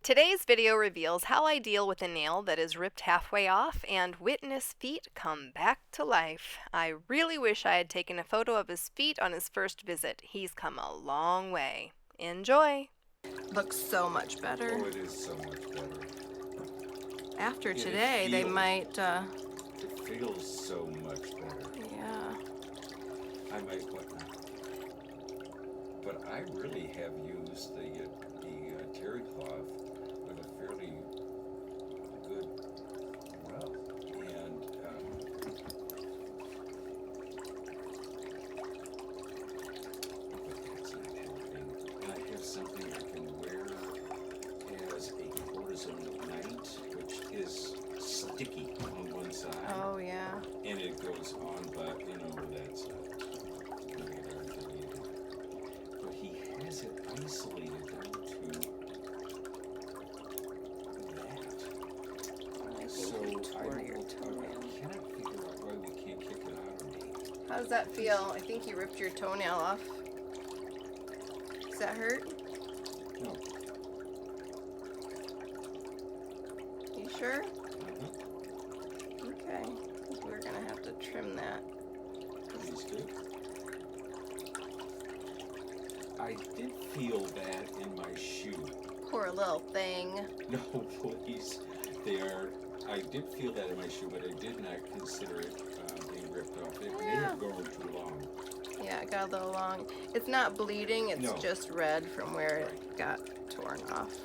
Today's video reveals how I deal with a nail that is ripped halfway off and witness feet come back to life. I really wish I had taken a photo of his feet on his first visit. He's come a long way. Enjoy! Looks so much better. Oh, it is so much better. After And today, they might, It feels so much better. yeah. I might, but I really have used the terry cloth with a fairly good rub, and but that's not helping. And I have something I can wear as a cortisone at night, which is sticky on one side. Oh, yeah. And it goes on, but you know, that's but he has it isolated down to that. So I cannot figure out why we can't kick it out of me. How does that feel? I think you ripped your toenail off. Does that hurt? No. You sure? Okay. We're gonna have to trim that. Please do. I did feel that in my shoe. Poor little thing. No, please. I did feel that in my shoe, but I did not consider it being ripped off. It may have grown too long. Yeah, it got a little long. It's not bleeding, it's just red from where it got torn off.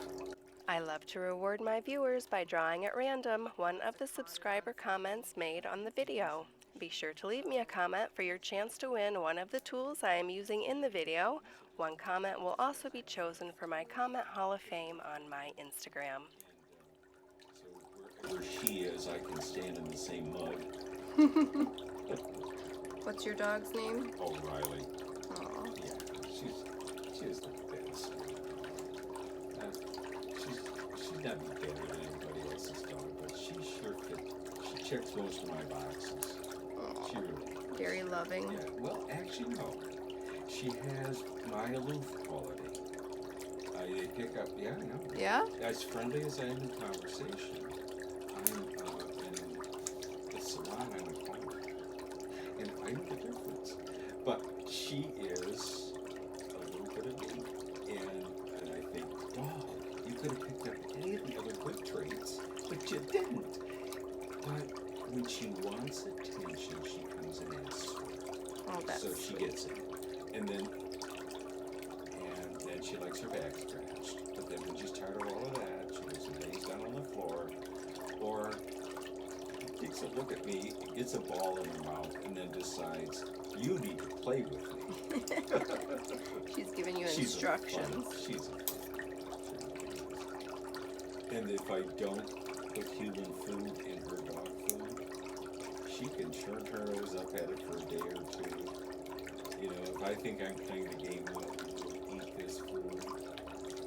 I love to reward my viewers by drawing at random one of the subscriber comments made on the video. Be sure to leave me a comment for your chance to win one of the tools I am using in the video. One comment will also be chosen for my Comment Hall of Fame on my Instagram. So wherever she is, I can stand in the same mud. What's your dog's name? Oh, Riley. Aw. Yeah, she's the best. She's not better than anybody else's dog, but she checks most of my boxes. Aww. She really does. Very loving. Yeah, well, actually, no. She has my aloof quality. I pick up, yeah, I know. Yeah? As friendly as I am in conversation, I'm in the salon, I'm at home. And I know the difference. But she is a little bit of me. And I think, wow, you could have picked up any of the other good traits, but you didn't. But when she wants attention, she comes in and swears. Oh, that's so she gets it. And then she likes her back scratched. But then when she's tired of all of that, she goes and lays down on the floor, or takes a look at me, gets a ball in her mouth, and then decides, you need to play with me. She's giving you instructions. She's a And if I don't put human food in her dog food, she can turn her nose up at it for a day or two. You know, if I think I'm playing the game, eat this food,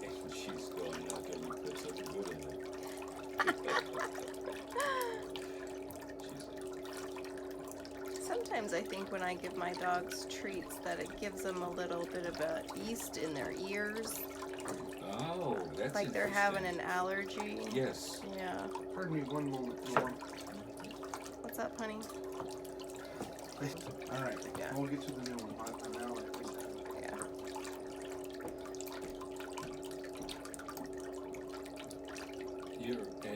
and she's going, not going to put something good in it. Sometimes I think when I give my dogs treats that it gives them a little bit of a yeast in their ears. Oh, that's like they're having an allergy. Yes. Yeah. Pardon me one moment. Sure. What's up, honey? All right. Yeah. We'll get to the new one. Now yeah.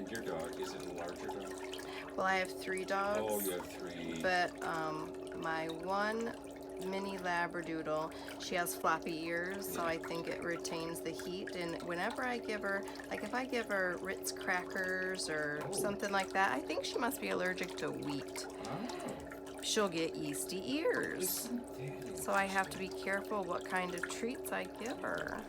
Your dog, is it a larger dog? Well, I have 3 dogs. Oh, you have 3. But my one mini Labradoodle, she has floppy ears, so I think it retains the heat. And whenever I give her, like if I give her Ritz crackers or something like that, I think she must be allergic to wheat. Oh. She'll get yeasty ears. So I have to be careful what kind of treats I give her.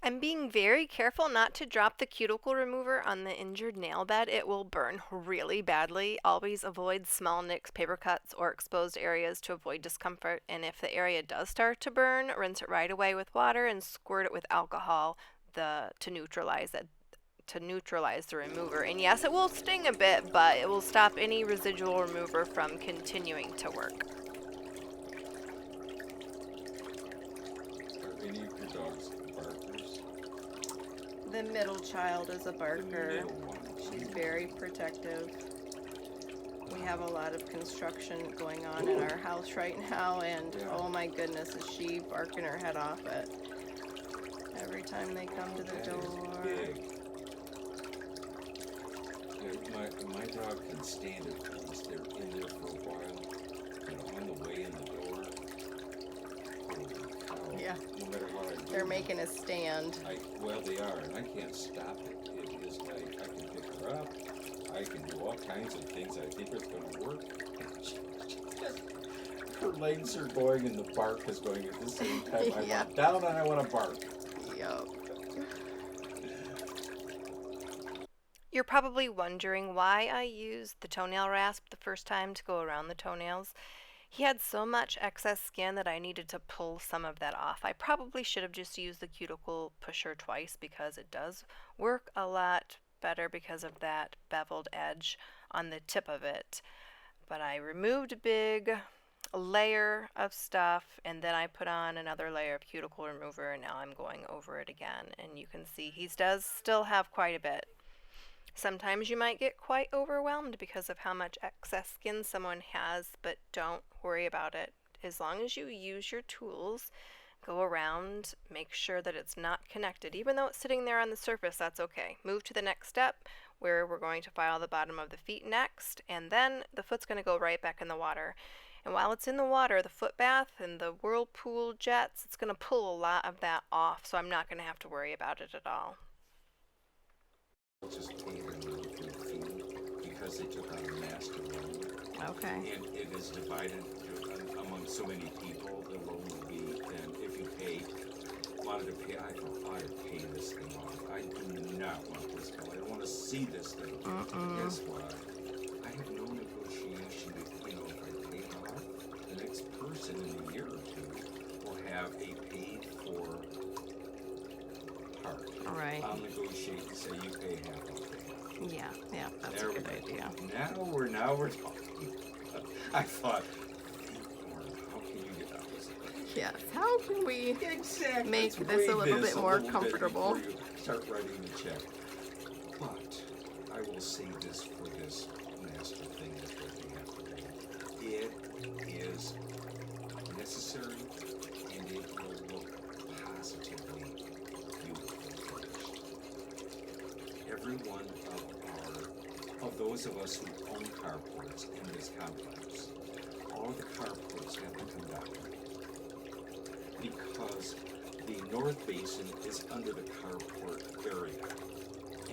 I'm being very careful not to drop the cuticle remover on the injured nail bed. It will burn really badly. Always avoid small nicks, paper cuts, or exposed areas to avoid discomfort. And if the area does start to burn, rinse it right away with water and squirt it with alcohol to neutralize it. To neutralize the remover. And yes, it will sting a bit, but it will stop any residual remover from continuing to work. Are any of your dogs barkers? The middle child is a The barker. middle one. She's very protective. We have a lot of construction going on in our house right now, and Yeah. oh my goodness, is she barking her head off at every time they come to the That is door. big. Yeah, my dog can stand it once they're in there for a while, and on the way in the door. Holy cow. Yeah. No matter what I do. They're making a stand. Well, they are, and I can't stop it. It is like I can pick her up. I can do all kinds of things I think are going to work. Her legs are going and the bark is going at the same time. I Yeah. want down and I want to bark. Yup. You're probably wondering why I used the toenail rasp the first time to go around the toenails. He had so much excess skin that I needed to pull some of that off. I probably should have just used the cuticle pusher twice because it does work a lot better because of that beveled edge on the tip of it. But I removed a big layer of stuff and then I put on another layer of cuticle remover and now I'm going over it again. And you can see he does still have quite a bit. Sometimes you might get quite overwhelmed because of how much excess skin someone has, but don't worry about it. As long as you use your tools, go around, make sure that it's not connected. Even though it's sitting there on the surface, that's okay. Move to the next step where we're going to file the bottom of the feet next, and then the foot's going to go right back in the water. And while it's in the water, the foot bath and the whirlpool jets, it's going to pull a lot of that off, so I'm not going to have to worry about it at all. Just paid them for the fee because they took on a master loan. Okay. And it is divided among so many people. The loan will be, and if you wanted to pay, I thought I'd pay this thing off. I do not want this bill. I don't want to see this thing. Guess what? I have no negotiation with, if I pay it off, the next person in a year or two will have a paid for part. All right. I'll negotiate and say you pay half, I'll pay half. Yeah, that's There a good we go. idea. Now we're talking. I thought, how can you get out of this? Yes, how can we Exactly. make Let's this a waive little this bit more bit comfortable? before you start writing the check. But I will say this for this master thing that we have to do. It is necessary and it will look positively beautiful finished. Every one of those of us who own carports in this complex, all of the carports have to come down because the north basin is under the carport area,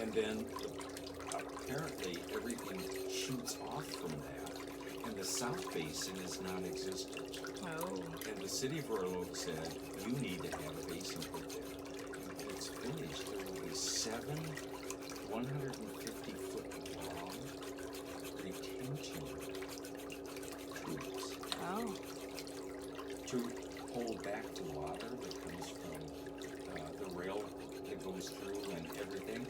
and then apparently everything shoots off from that, and the south basin is non-existent. Oh. And the city of Royal Oak said, you need to have a basin put there. And when it's finished, there will be 7 150-foot long retention tubes Oh. to hold back the water that comes from the rail that goes through and everything.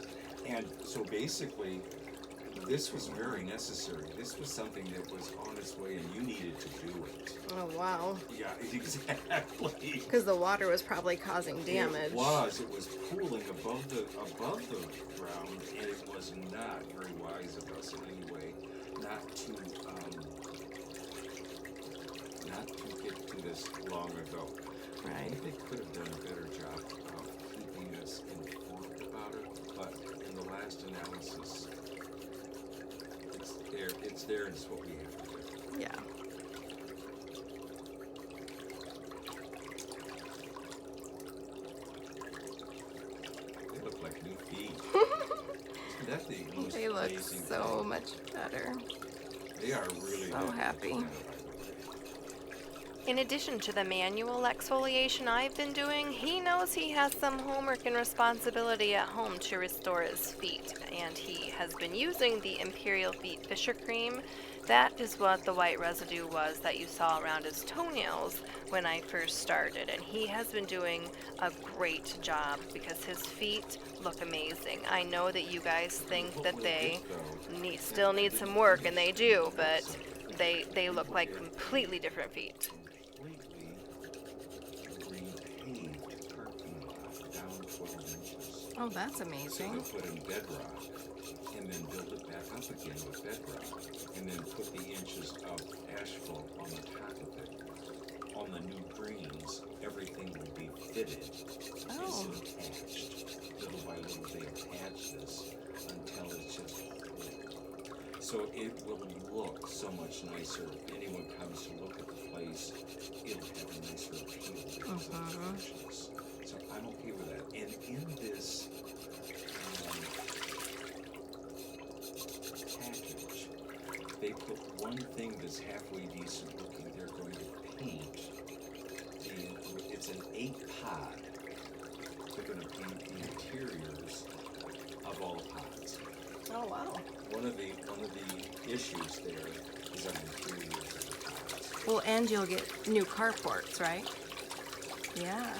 And so basically, this was very necessary. This was something that was on its way and you needed to do it. Oh, wow. Yeah, exactly. Because the water was probably causing damage. It was pooling above the ground, and it was not very wise of us in any way not to get to this long ago. I Right. think they could have done a better job of keeping us informed about it, but in the last analysis, it's there, and it's what we have to do. Yeah. They look like new feet. That's the most They look amazing so thing. much better. They are really So happy. Yeah. In addition to the manual exfoliation I've been doing, he knows he has some homework and responsibility at home to restore his feet, and he has been using the Imperial Feet Fissure Cream. That is what the white residue was that you saw around his toenails when I first started, and he has been doing a great job because his feet look amazing. I know that you guys think that they still need some work, and they do, but they look like completely different feet. Completely repaved parking lot down 12 inches. Oh, that's So amazing. they'll put in bedrock and then build it back up again with bedrock and then put the inches of asphalt on the top of it. On the new greens, everything will be fitted. Oh. It's attached. Little by little they attach this until it's just full. So it will look so much nicer. If anyone comes to look at the place, it'll have a nicer appeal because of the freshness. So I'm okay with that. And in this package, they put one thing that's halfway decent looking. They're going to paint it's an 8-pod. They're going to paint the interiors of all the pods. Oh, wow. One of the issues there is on the interiors of the pods. Well, and you'll get new carports, right? Yeah.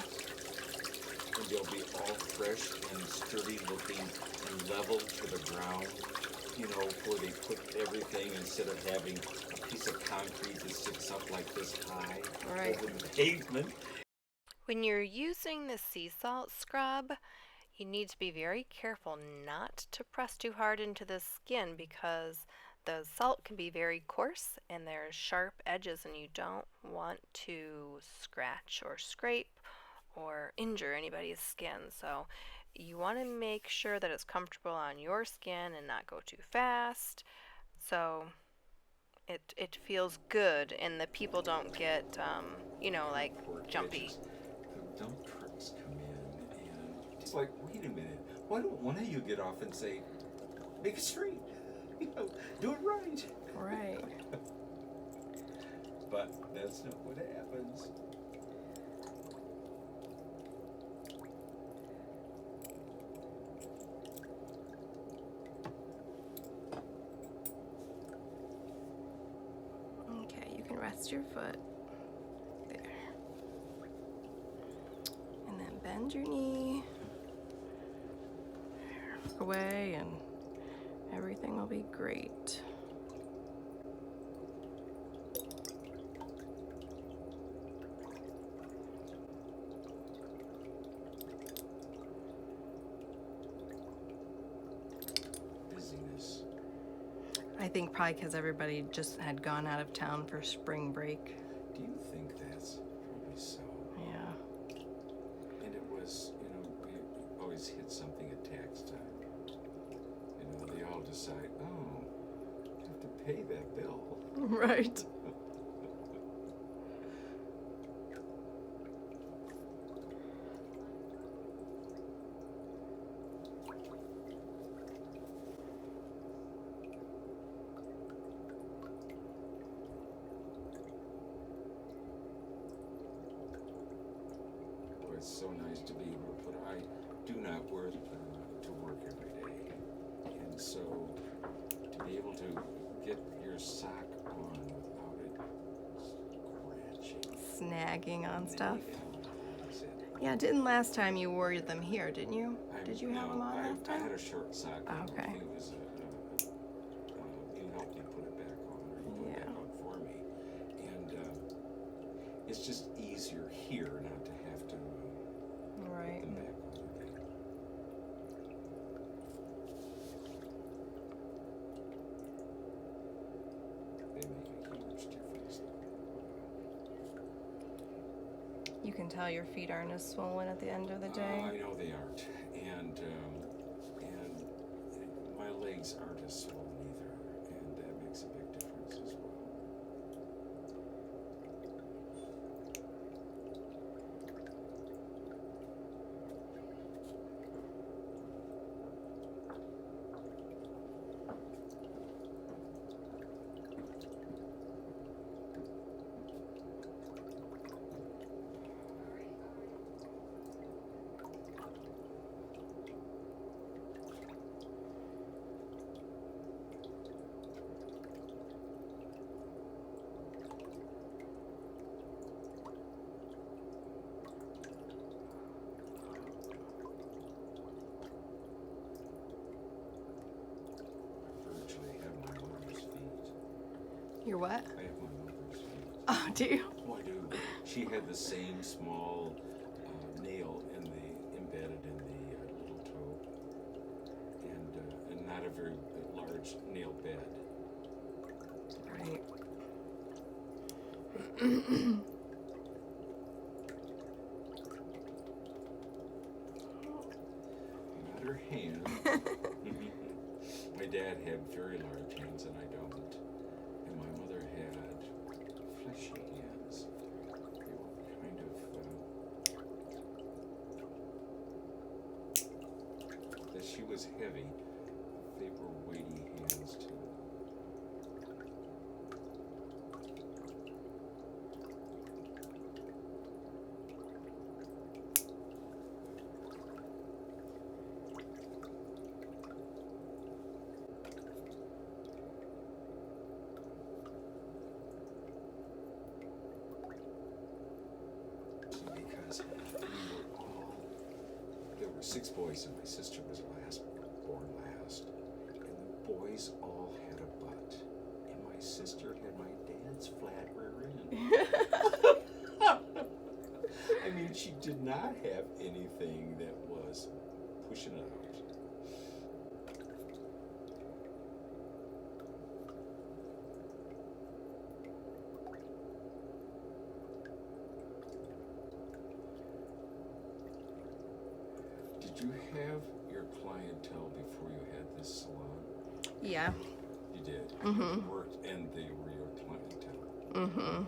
And they'll be all fresh and sturdy looking and level to the ground. You know, where they put everything instead of having a piece of concrete that sticks up like this high Right. over the pavement. When you're using the sea salt scrub, you need to be very careful not to press too hard into the skin because the salt can be very coarse and there's sharp edges and you don't want to scratch or scrape or injure anybody's skin. So you want to make sure that it's comfortable on your skin and not go too fast. So it feels good and the people don't get, like Poor jumpy. catches. The dump trucks come in and it's like, wait a minute, why don't one of you get off and say, make it straight, do it right. Right. But that's not what happens. Okay, you can rest your foot there. And then bend your knee away and everything will be great. Busyness. I think probably because everybody just had gone out of town for spring break. Do you think that's probably so? Yeah. And it was, we always hit something at tax time. They all decide, oh, you have to pay that bill. Right. It's so nice to be able to put. I do not wear to work every day, and so to be able to get your sock on without it scratching, Snagging on stuff. That's it. Yeah, didn't last time you wore them here, didn't you? Did you have them on last I time? had a short sock. Oh, okay. I think it was you helped me put it back on, or you put it back on for me, and it's just easier here not to have to. Right. Them back on again. They make a huge difference. You can tell your feet aren't as swollen at the end of the day. I know they aren't, and my legs aren't as swollen either, and that makes a big difference as well. Your what? I have my mother's feet. Oh, do you? Oh, I do. She had the same small nail embedded in the little toe not a very large nail bed. Right. Not her hand. My dad had very large hands and I don't. And my mother had fleshy hands. They were kind of, as she was heavy, they were weighty hands too. Because there were 6 boys and my sister was born last. And the boys all had a butt. And my sister had my dad's flat rear end. I mean, she did not have anything that was pushing it out. Did you have your clientele before you had this salon? Yeah. You did. Mhm. You worked and they were your clientele. Mhm.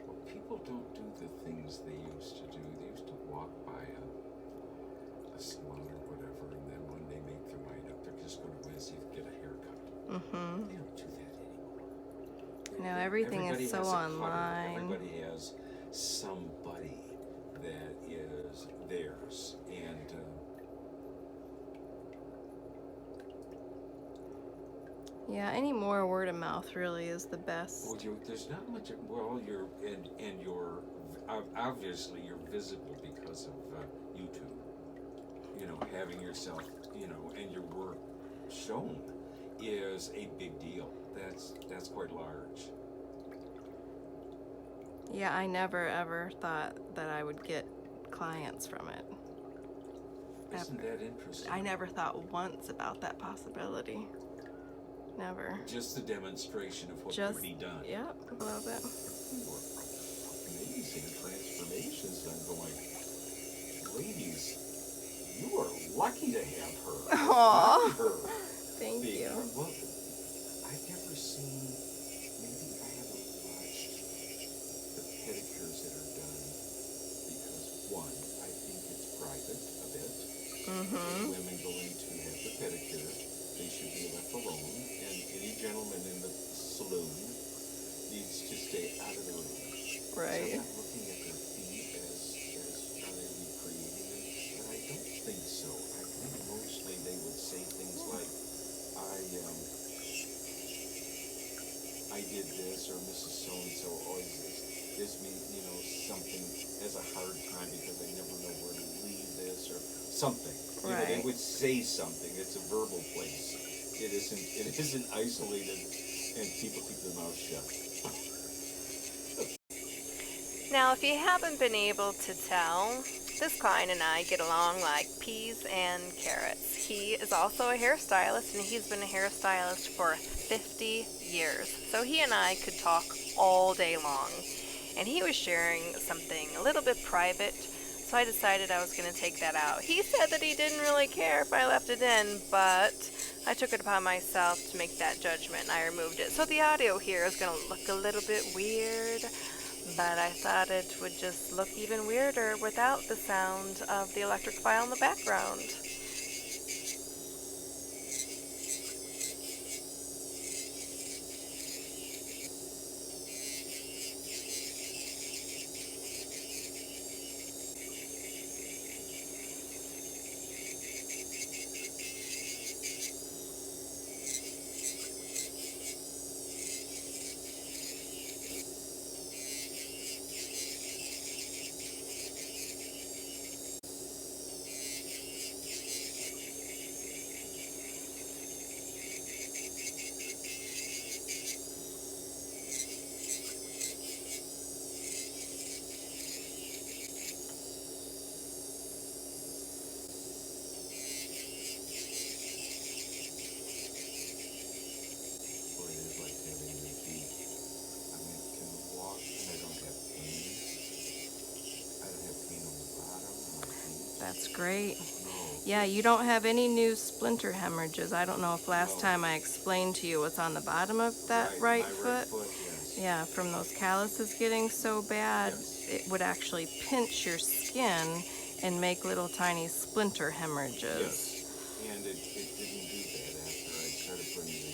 Well, people don't do the things they used to do. They used to walk by a salon or whatever, and then when they make their mind up, they're just going to Wednesday to get a haircut. Mhm. They don't do that anymore. No, everything Everybody is so has a cutter. online. Everybody has somebody that is theirs, and Yeah, any more word of mouth really is the best. well, there's not much. Well, you're and you're obviously you're visible because of YouTube. You know, having yourself, you know, and your work shown is a big deal. That's quite large. Yeah, I never ever thought that I would get clients from it. Isn't that interesting? I never thought once about that possibility. Never. Just the demonstration of what Just, could be done. yep, a little bit. Amazing transformations. I'm going, ladies, you are lucky to have her. Aw. Her. Thank you. Well, I've never seen, maybe I haven't watched the pedicures that are done because, one, I think it's private a bit. Mm-hmm. Women going to have the pedicure, they should be left alone, and any gentleman in the saloon needs to stay out of the room. Right. So I'm not looking at their feet as are they recreating them, but I don't think so. I think mostly they would say things like, I did this, or Mrs. So-and-so always gives me, you know, something as a hard time because I never know where to leave this, or something. You know, they Right. would say something. It's a verbal place. It isn't isolated, and people keep their mouths shut. Now, if you haven't been able to tell, this client and I get along like peas and carrots. He is also a hairstylist, and he's been a hairstylist for 50 years. So he and I could talk all day long. And he was sharing something a little bit private, so I decided I was going to take that out. He said that he didn't really care if I left it in, but I took it upon myself to make that judgment, and I removed it. So the audio here is going to look a little bit weird, but I thought it would just look even weirder without the sound of the electric file in the background. That's great. No. Yeah, you don't have any new splinter hemorrhages. I don't know if last No. time I explained to you what's on the bottom of that right my foot. right foot, yes. Yeah, from those calluses getting so bad, Yes. it would actually pinch your skin and make little tiny splinter hemorrhages. Yes. And it didn't do that after I started putting the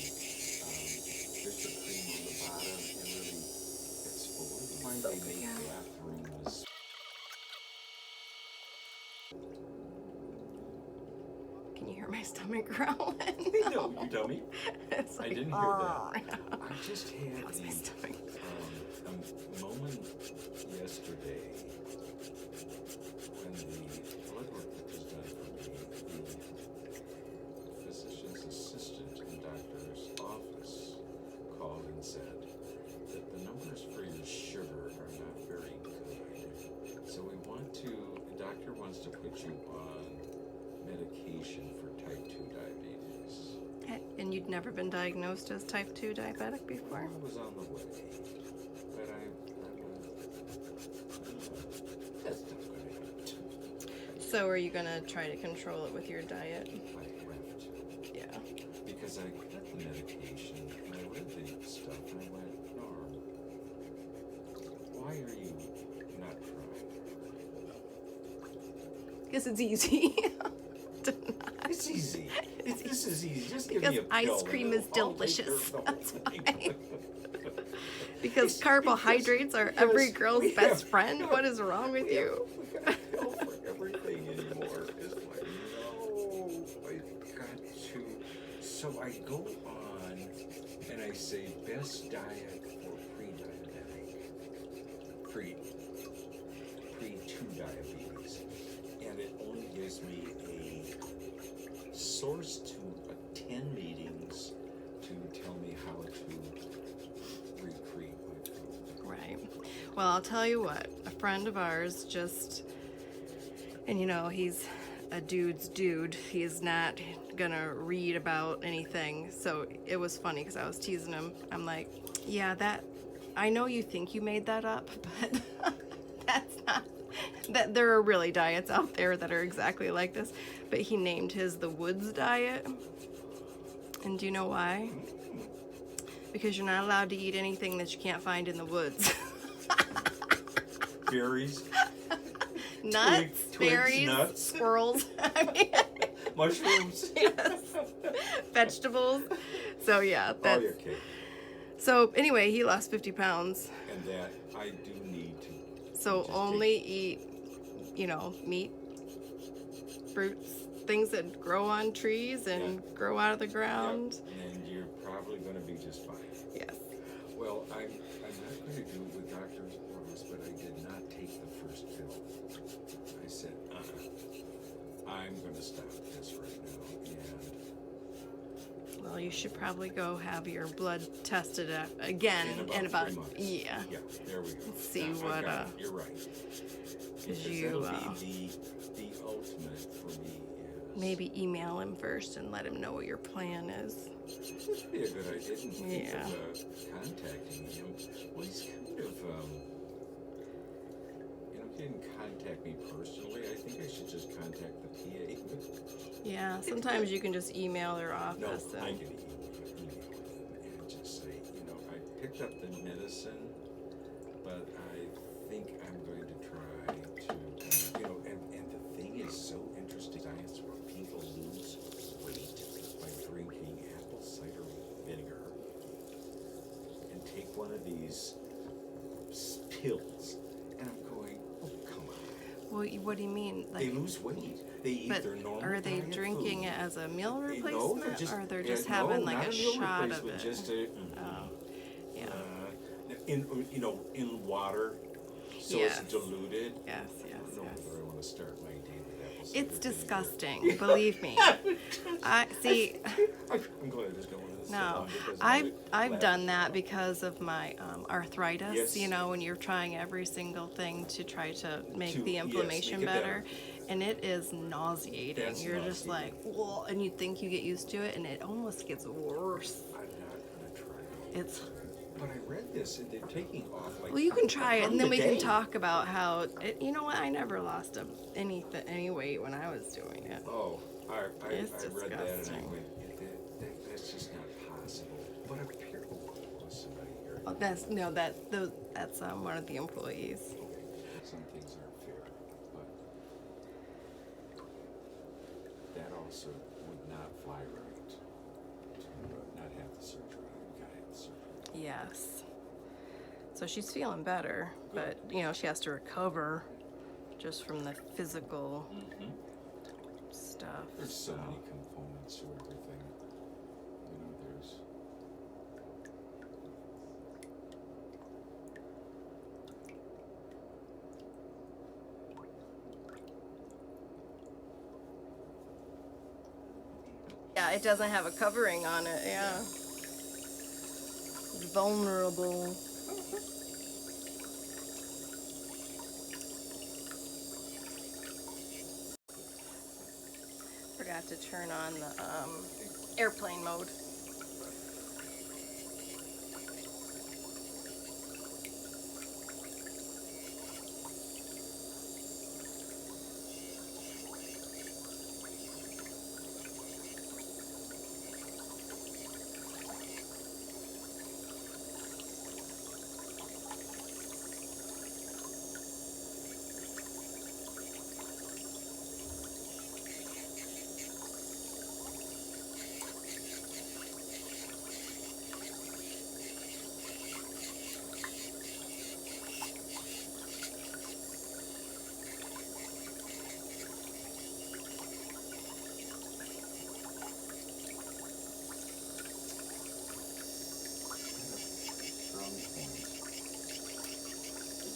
fissure cream on the bottom and really exfoliating. Why So they make good. bathrooms. Can you hear my stomach growling? No, you dummy. It's I like, didn't hear that. "Arr." I just had That was my stomach. a moment yesterday when the blood work that was done for me, the physician's assistant in doctor's office called and said that the numbers for your sugar are not very good. So the doctor wants to put you on medication for type 2 diabetes. And you'd never been diagnosed as type 2 diabetic before? I was on the way, but that's not going to happen. So are you going to try to control it with your diet? I have to, Yeah. because I got the medication, and I read the stuff, and I went, Norm, why are you not trying? Because it's easy. to not. It's easy. This is easy. Just give Because me a pill. ice cream is and I'll take delicious. care of the That's whole why. thing. Because carbohydrates are every Yes, girl's we best have- friend. What is wrong with you? We got a pill for everything anymore. It's like, no, I got to. So I go on and I say best diet for pre-diabetic, pre-2 diabetes, and it only gives me a source to attend meetings to tell me how to recreate my food. Right. Well, I'll tell you what. A friend of ours just, and you know, he's a dude's dude. He's not gonna read about anything. So it was funny because I was teasing him. I'm like, yeah, I know you think you made that up, but that's not. That there are really diets out there that are exactly like this. But he named his the Woods diet. And do you know why? Because you're not allowed to eat anything that you can't find in the woods. Berries, Nuts, Twigs, berries, nuts. squirrels, I mean, mushrooms. yes, vegetables. So yeah, Oh, that's, you're kidding. so anyway, he lost 50 pounds. And that I do need to. So just only eat, you know, meat, fruits, things that grow on trees and grow out of the ground. Yep, and you're probably going to be just fine. Yes. Well, I'm not going to do it with doctor's orders, but I did not take the first pill. I said, I'm going to stop this right now. And Well, you should probably go have your blood tested again in about 3 months. Yeah. Yeah, there we go. See I've what, got it. You're right. Because you, that'll be the ultimate for me. Is Maybe email him first and let him know what your plan is. this would be a good idea. I didn't think Yeah. of contacting him. Well, he's kind of, he didn't contact me personally. I think I should just contact the PA. Yeah, sometimes you can just email their No, office. I And, can email him and just say, I picked up the medicine, but I think I'm going to try to, and the thing is so interesting, science where people lose weight by drinking apple cider vinegar and take one of these pills, and I'm going, oh, come on. well, what do you mean? They lose weight. They eat But their normal are they diet drinking food. it as a meal They- replacement, no, just, or they're just no, having like not a meal shot of replacement, it? Just a, Oh, yeah. in water, so Yes. it's diluted. Yes, I yes, don't know yes. whether I want to start my day with apple cider It's vinegar. disgusting. Believe me. I see. I'm glad it's going this No, long because I've laugh. done that because of my arthritis. Yes. You know, when you're trying every single thing to try to make To- the yes, inflammation make it better, and it is nauseating. That's You're just like, nauseating. whoa, and you think you get used to it, and it almost gets worse. I'm not going to try it. It's But I read this, and they're taking off like. Well, you can try it, and then we can today. talk about how. You know what? I never lost any weight when I was doing it. Oh, I It's read that and I disgusting. went, that's just not possible. But apparently was somebody here. Oh, that's one of the employees. Some things aren't fair, but that also would not fly right to not have the surgery. You gotta have the surgery. Yes. So she's feeling better, but she has to recover just from the physical stuff. There's so many components to everything. There's. Yeah, it doesn't have a covering on it. Yeah. It's vulnerable. Forgot to turn on the airplane mode.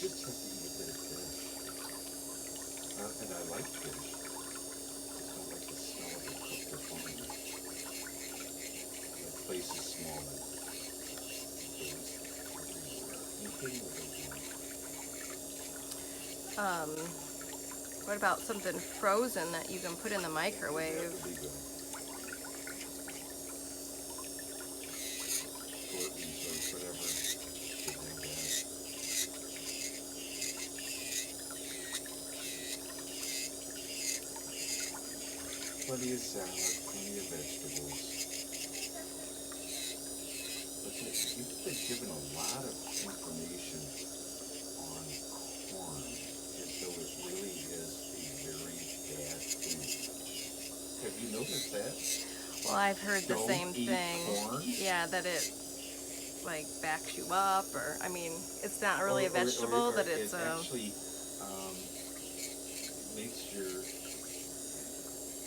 Just have to eat a bit of fish. And I like fish. I don't like the smell of it cooked or fine. The place is small and there's everywhere. What about something frozen that you can put in the microwave? That would be good. Scorpions or whatever. Should like that. Plenty of salad, plenty of vegetables. But you've been given a lot of information on corn, as though it really is a very bad food. Have you noticed that? Well, I've heard the Don't same eat thing. corn? Yeah, that it backs you up, or it's not really a vegetable, but it's it actually makes your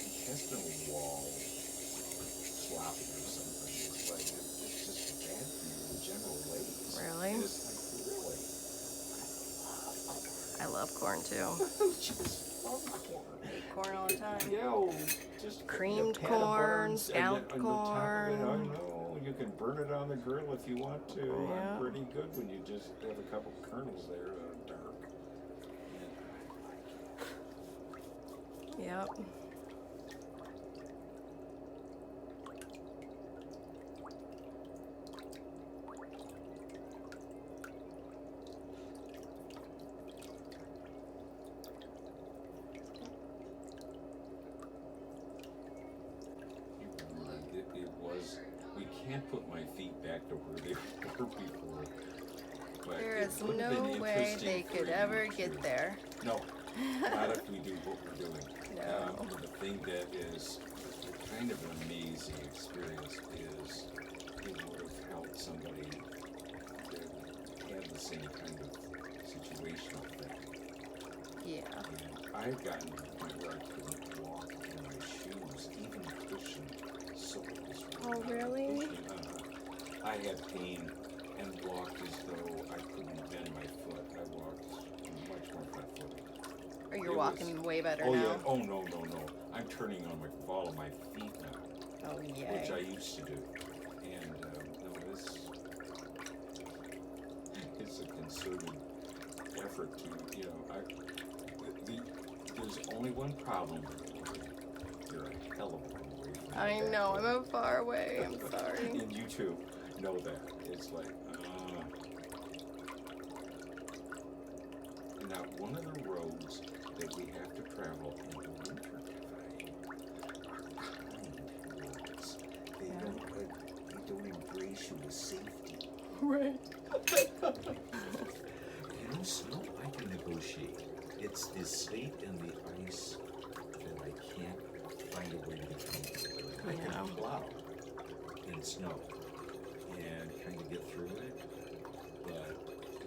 intestinal wall sloppy or something. It's just bad for you in general ways. Really? And it's really? I love corn too. Just love corn. Eat corn all the time. Yeah, just Creamed a pan of butter corn, and scalloped on the top of it, I corn. know. You can burn it on the grill if you want to. Yeah. Pretty good when you just have a couple kernels there that are dark. Yep. We can't put my feet back to where they were before. But There it is would have been no way interesting they for could you ever to- get there. No, not if we do what we're doing. No. The thing that is kind of an amazing experience is it would have helped somebody that had the same kind of situational thing. Yeah. And I've gotten to the point where I couldn't walk in my shoes, even cushion soles. Oh, really? I had pain and walked as though I couldn't bend my foot. I walked much more flat-footed. Or you're It walking way better Oh now. yeah. Oh no. I'm turning on my ball of my feet now, Oh, yeah. which I used to do. And no, it's a concerted effort to, there's only one problem. You're a hell of a long way from I that know, point. I'm far away. I'm sorry. And you too know that. It's like, one of the roads that we have to travel in the winter time are kind roads. They don't embrace you with safety. Right. You know, snow I can negotiate. It's the sleet and the ice that I can't find a way to get comfortable with. I Yeah. can plow in snow and kind of get through it, but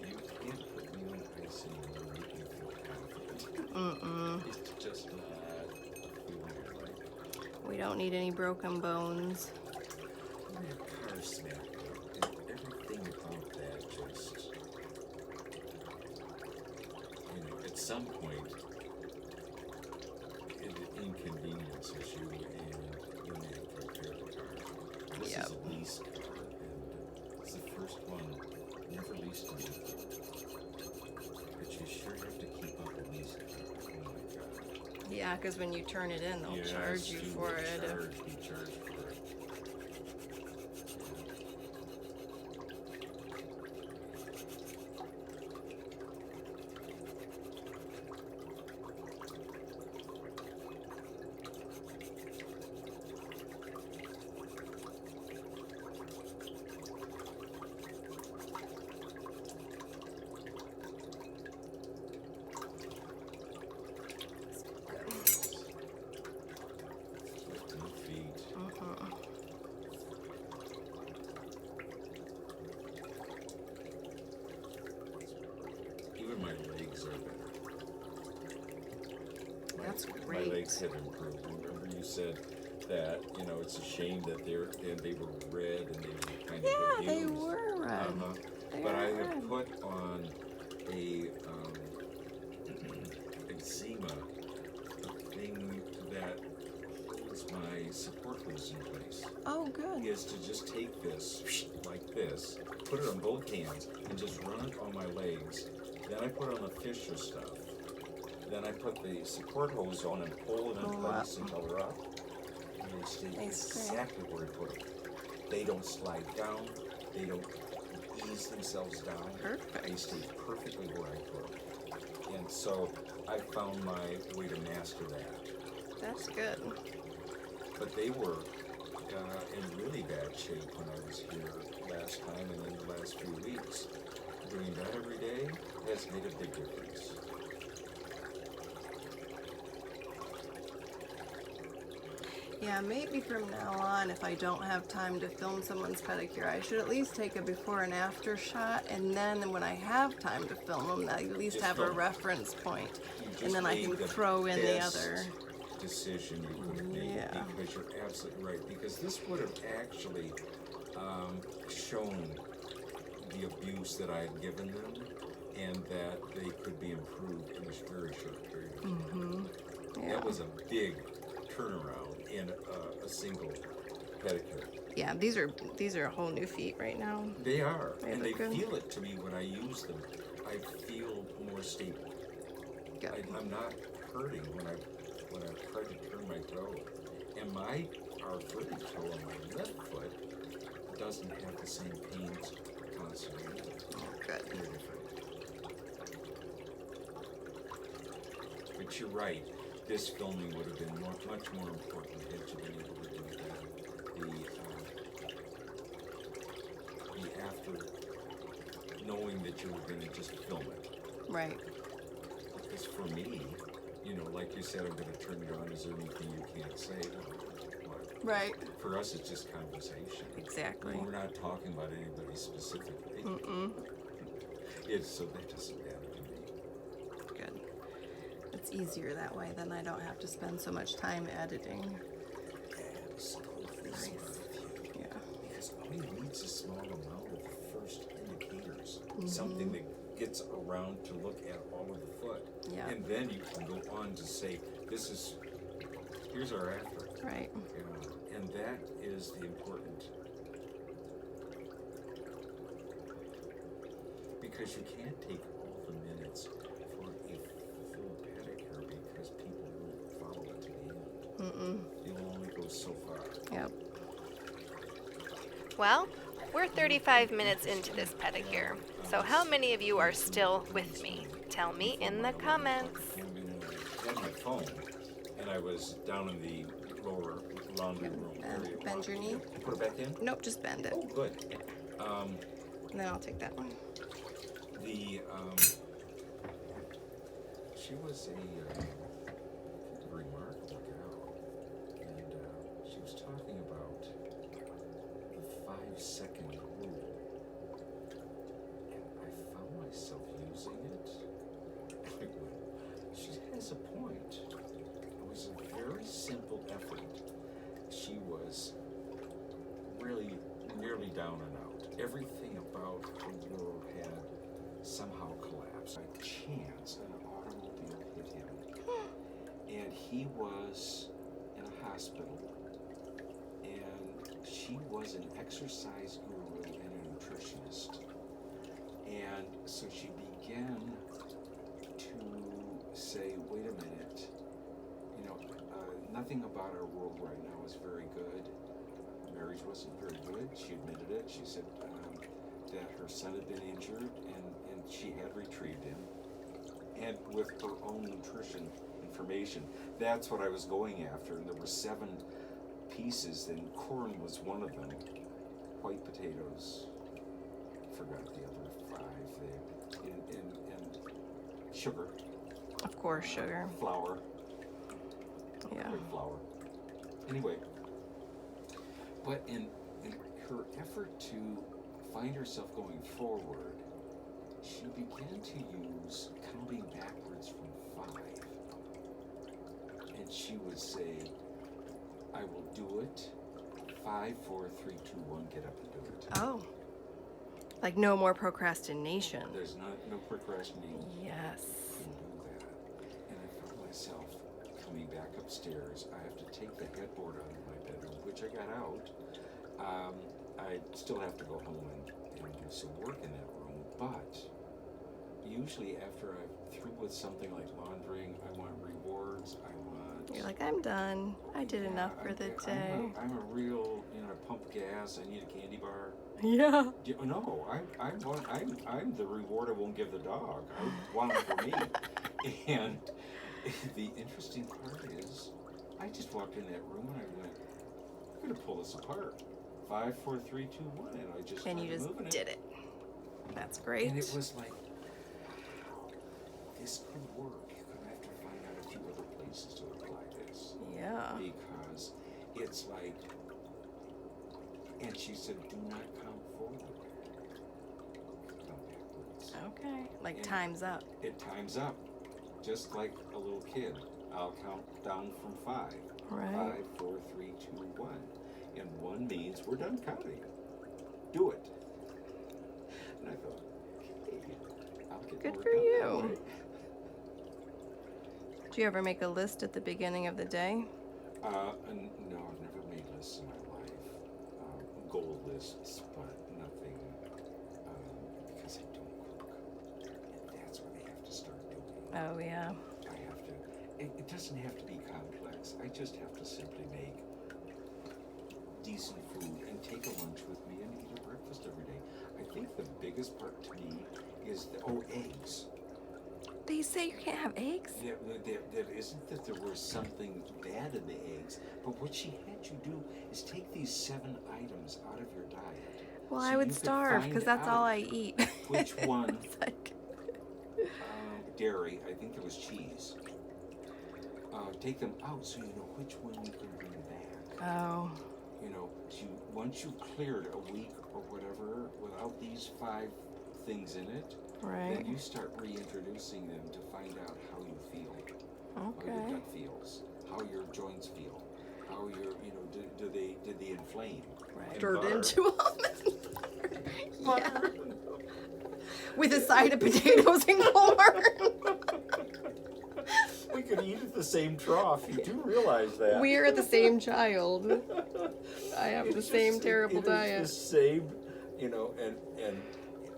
you can't put me on ice anymore and make me feel confident. It's just not a feeling I like. We don't need any broken bones. When your car smacked up, everything about that just, you know, at some point, it inconveniences you and you have to repair the car. This Yep. is a lease car, and it's the first one, never leased one before. But you sure have to keep up a lease car. Oh my God. Yeah, because when you turn it in, they'll charge you for it. Be charged for it. Feet. Even my legs are better. That's My great. legs have improved. Remember you said that, you know, it's a shame that they were red and they were kind of Yeah, abused. they were red. They But I are have red. put on a eczema, a thing that holds my support hose in place. Oh, good. Is to just take this like this, put it on both hands, and just run it on my legs. Then I put on the fissure stuff. Then I put the support hose on and pull it in Pull place up. until they're up. And they stay They stay. exactly where I put them. They don't slide down. They don't ease themselves down. Perfect. They stay perfectly where I put them. And so I found my way to master that. That's good. But they were in really bad shape when I was here last time and in the last few weeks. Doing that every day has made a big difference. Yeah, maybe from now on, if I don't have time to film someone's pedicure, I should at least take a before and after shot, and then when I have time to film them, I at least Just have a film. reference point, You just and then I made can the throw in the best other. decision you could have made, Yeah. because you're absolutely right. Because this would have actually shown the abuse that I had given them, and that they could be improved in a very short period of time. Yeah. That was a big turnaround in a single pedicure. Yeah, these are whole new feet right now. They are, They and they look good. feel it to me when I use them. I feel more stable. Good. I'm not hurting when I try to turn my toe, and my arthritic toe on my left foot doesn't have the same pains constantly. Oh, good. They're different. But you're right. This filming would have been much more important had you been able to do that. The after knowing that you were going to just film it. Right. Because for me, you know, like you said, I'm going to turn it on. Is there anything you can't say? What? Right. For us, it's just conversation. Exactly. We're not talking about anybody specifically. So that doesn't matter to me. Good. It's easier that way, then I don't have to spend so much time editing. Absolutely smart of you. Yeah. Because all you need is a small amount of first indicators. Something that gets around to look at all of the foot. Yeah. And then you can go on to say, here's our after. Right. And that is the important. Because you can't take all the minutes for a full pedicure because people won't follow it to the end. They will only go so far. Yep. Well, we're 35 minutes into this pedicure, so how many of you are still with me? Tell me in the comments. I had my phone, and I was down in the lower laundry room area. Bend your knee. Put it back in? Nope, just bend it. Oh, good. And then I'll take that one. She was a remarkable gal, and she was talking about the 5-second rule, and I found myself using it. She has a point. It was a very simple effort. She was really nearly down and out. Everything about the world had somehow collapsed. By chance, an automobile hit him, and he was in a hospital, and she was an exercise guru and a nutritionist. And so she began to say, wait a minute, nothing about our world right now is very good. Marriage wasn't very good. She admitted it. She said that her son had been injured, and she had retrieved him. And with her own nutrition information, that's what I was going after. And there were 7 pieces, and corn was one of them. White potatoes, forgot the other 5 there, and sugar. Of course, sugar. Flour. Yeah. Flour. Anyway, but in her effort to find herself going forward, she began to use counting backwards from 5. And she would say, I will do it. 5, 4, 3, 2, 1, get up and do it. Oh. Like no more procrastination. There's no procrastinating. Yes. Can do that. And I found myself coming back upstairs. I have to take the headboard out of my bedroom, which I got out. I still have to go home and do some work in that room, but usually after I'm through with something like laundering, I want rewards. You're like, I'm done. I did enough for the day. I'm a real, I pump gas. I need a candy bar. Yeah. No, I'm the reward I won't give the dog. I want it for me. And the interesting part is, I just walked in that room and I went, I'm gonna pull this apart. 5, 4, 3, 2, 1, and I just And you just did it. That's great. And it was like, this could work. You're gonna have to find out a few other places to apply this. Yeah. Because it's like, and she said, do not count forward. Count backwards. Okay. Like And time's up. It times up. Just like a little kid. I'll count down from 5. Right. 5, 4, 3, 2, 1. And 1 means we're done counting. Do it. And I thought, okay, I'll get Good more for done you. that way. Do you ever make a list at the beginning of the day? And no, I've never made lists in my life. Goal lists, but nothing, because I don't cook. And that's what I have to start doing. Oh, yeah. I have to, it doesn't have to be complex. I just have to simply make decent food and take a lunch with me and eat a breakfast every day. I think the biggest part to me is eggs. They say you can't have eggs? That isn't that there was something bad in the eggs, but what she had you do is take these 7 items out of your diet. Well, so I would you could starve find because that's all out I eat. Which one? It's like, Dairy. I think there was cheese. Take them out so you know which one you can bring back. oh, Once you've cleared a week or whatever without these 5 things in it, right. then you start reintroducing them to find out how you feel, how your Okay. gut feels, how your joints feel, how your, did they inflame? Right. And Turned butter. into almond butter. Yeah. With a side of potatoes and corn. We could eat at the same trough. You do realize that. We are the same child. I have the It's same just- terrible it diet. is the same, and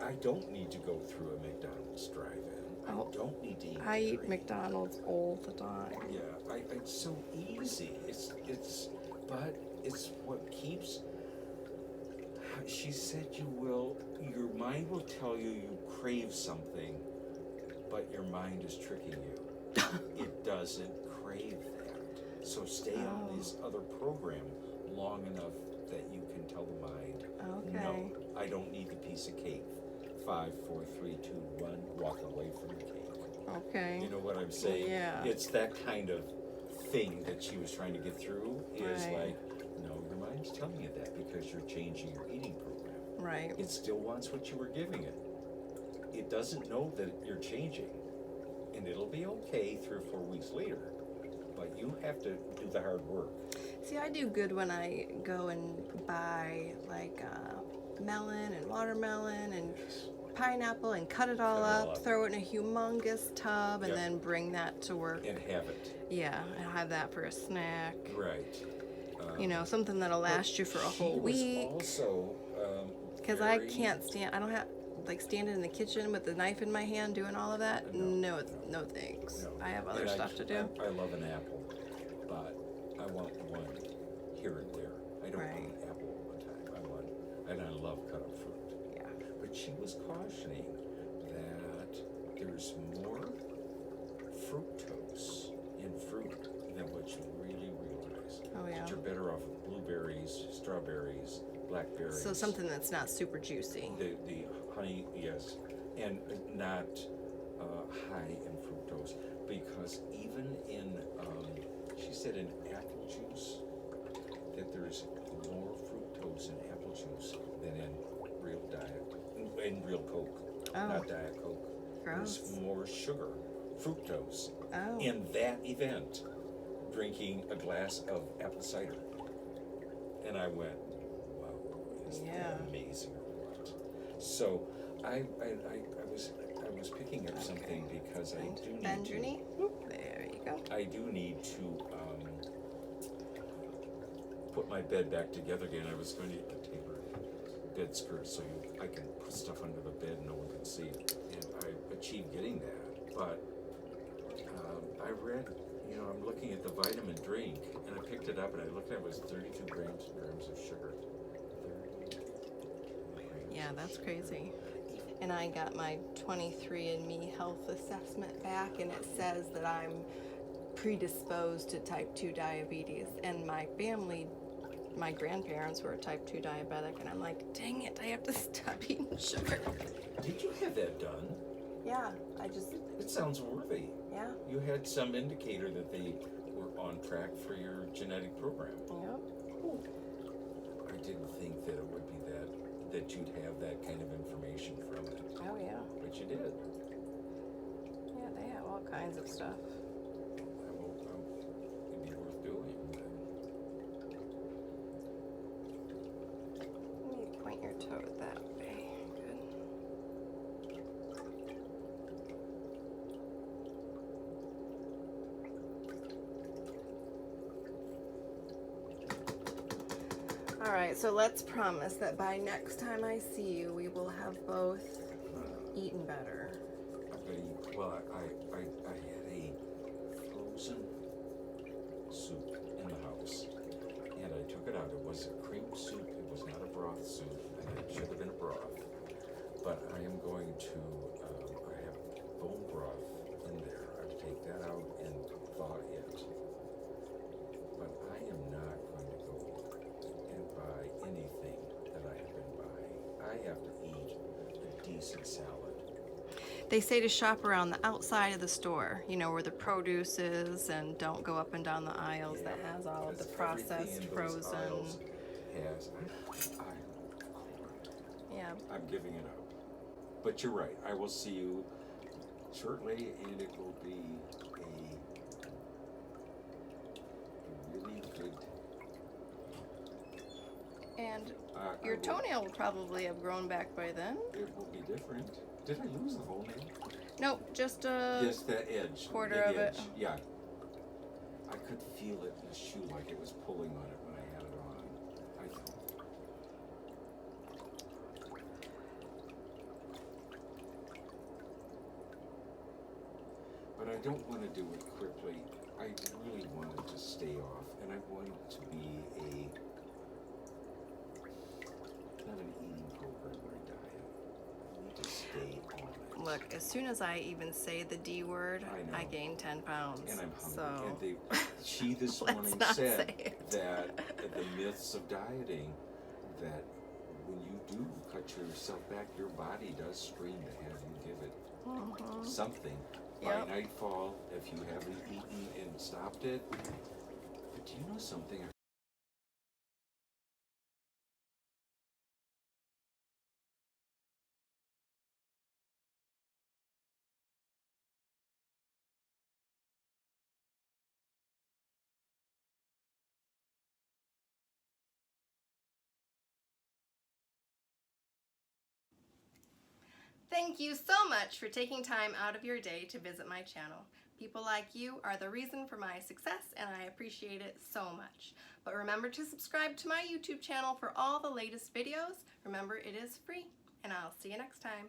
I don't need to go through a McDonald's drive-in. Oh, I don't need to eat. I eat dairy. McDonald's all the time. Yeah, it's so easy. But it's what keeps. She said your mind will tell you crave something but your mind is tricking you. It doesn't crave that. So stay on this other program long enough that you can tell the mind, Okay. no, I don't need the piece of cake. 5, 4, 3, 2, 1, walk away from the cake. Okay. You know what I'm saying? Yeah. It's that kind of thing that she was trying to get through is Right. like, no, your mind's telling you that because you're changing your eating program. Right. It still wants what you were giving it. It doesn't know that you're changing. And it'll be okay 3 or 4 weeks later. But you have to do the hard work. See, I do good when I go and buy like melon and watermelon and pineapple and cut it all up, throw it in a humongous tub, and Yep. then bring that to work. And have it. Yeah, and have that for a snack. Right. You know, something that'll last you for a whole week. She was also Because I can't stand. I don't have like standing in the kitchen with the knife in my hand doing all of that. No, no thanks. No. I have other And stuff to do. I love an apple, but I want one here and there. I don't Right. want an apple all the time. And I love cut up fruit. Yeah. But she was cautioning that there's more fructose in fruit than what you really realize. Oh yeah. That you're better off with blueberries, strawberries, blackberries. So something that's not super juicy. The honey, yes, and not high in fructose, because even in, she said in apple juice, that there's more fructose in apple juice than in real real Coke, not Diet Coke. Gross. There's more sugar, fructose, Oh. in that event, drinking a glass of apple cider. And I went, wow, is that amazing or what? So I was picking up something because I do need Benjuni. There you go. I do need to put my bed back together again. I was going to take her bed skirt so I can put stuff under the bed and no one can see it. And I achieved getting that. But I read, I'm looking at the vitamin drink, and I picked it up and I looked at it, it was 32 grams of sugar. 32 grams Yeah, of that's sugar. crazy. And I got my 23andMe health assessment back, and it says that I'm predisposed to type 2 diabetes. And my family, my grandparents were type 2 diabetic, and I'm like, dang it, I have to stop eating sugar. Did you have that done? Yeah, It sounds worthy. yeah. You had some indicator that they were on track for your genetic program. Yep. I didn't think that it would be that you'd have that kind of information from it, Oh, yeah. but you did. Yeah, they have all kinds of stuff. It'd be worth doing. Let me point your toe that way. Good. All right, so let's promise that by next time I see you, we will have both eaten better. Well, I had a frozen soup in the house, and I took it out. It was a cream soup. It was not a broth soup, and it should have been a broth. But I am going to, I have bone broth in there. I would take that out and thaw it. But I am not going to go and buy anything that I have been buying. I have to eat a decent salad. They say to shop around the outside of the store, where the produce is, and don't go up and down the aisles that has all of the Because everything processed, in those frozen. aisles has, Yeah. I'm giving it up. But you're right. I will see you shortly, and it will be a really good. And I your will- toenail will probably have grown back by then. It will be different. Did I lose the whole nail? Nope, just Just that edge. quarter big of it. edge. Yeah. I could feel it in the shoe, like it was pulling on it when I had it on. I thought. But I don't want to do it quickly. I really want it to stay off, and I want it to be not an eating program or a diet. I need to stay on it. Look, as soon as I even say the D word, I know. I gain 10 pounds. And I'm hungry. So And she this Let's morning not said say it. that the myths of dieting, that when you do cut yourself back, your body does scream to have you give it something. Yep. By nightfall, if you haven't eaten and stopped it. But do you know something? thank you so much for taking time out of your day to visit my channel. People like you are the reason for my success, and I appreciate it so much. But remember to subscribe to my YouTube channel for all the latest videos. Remember, it is free, and I'll see you next time.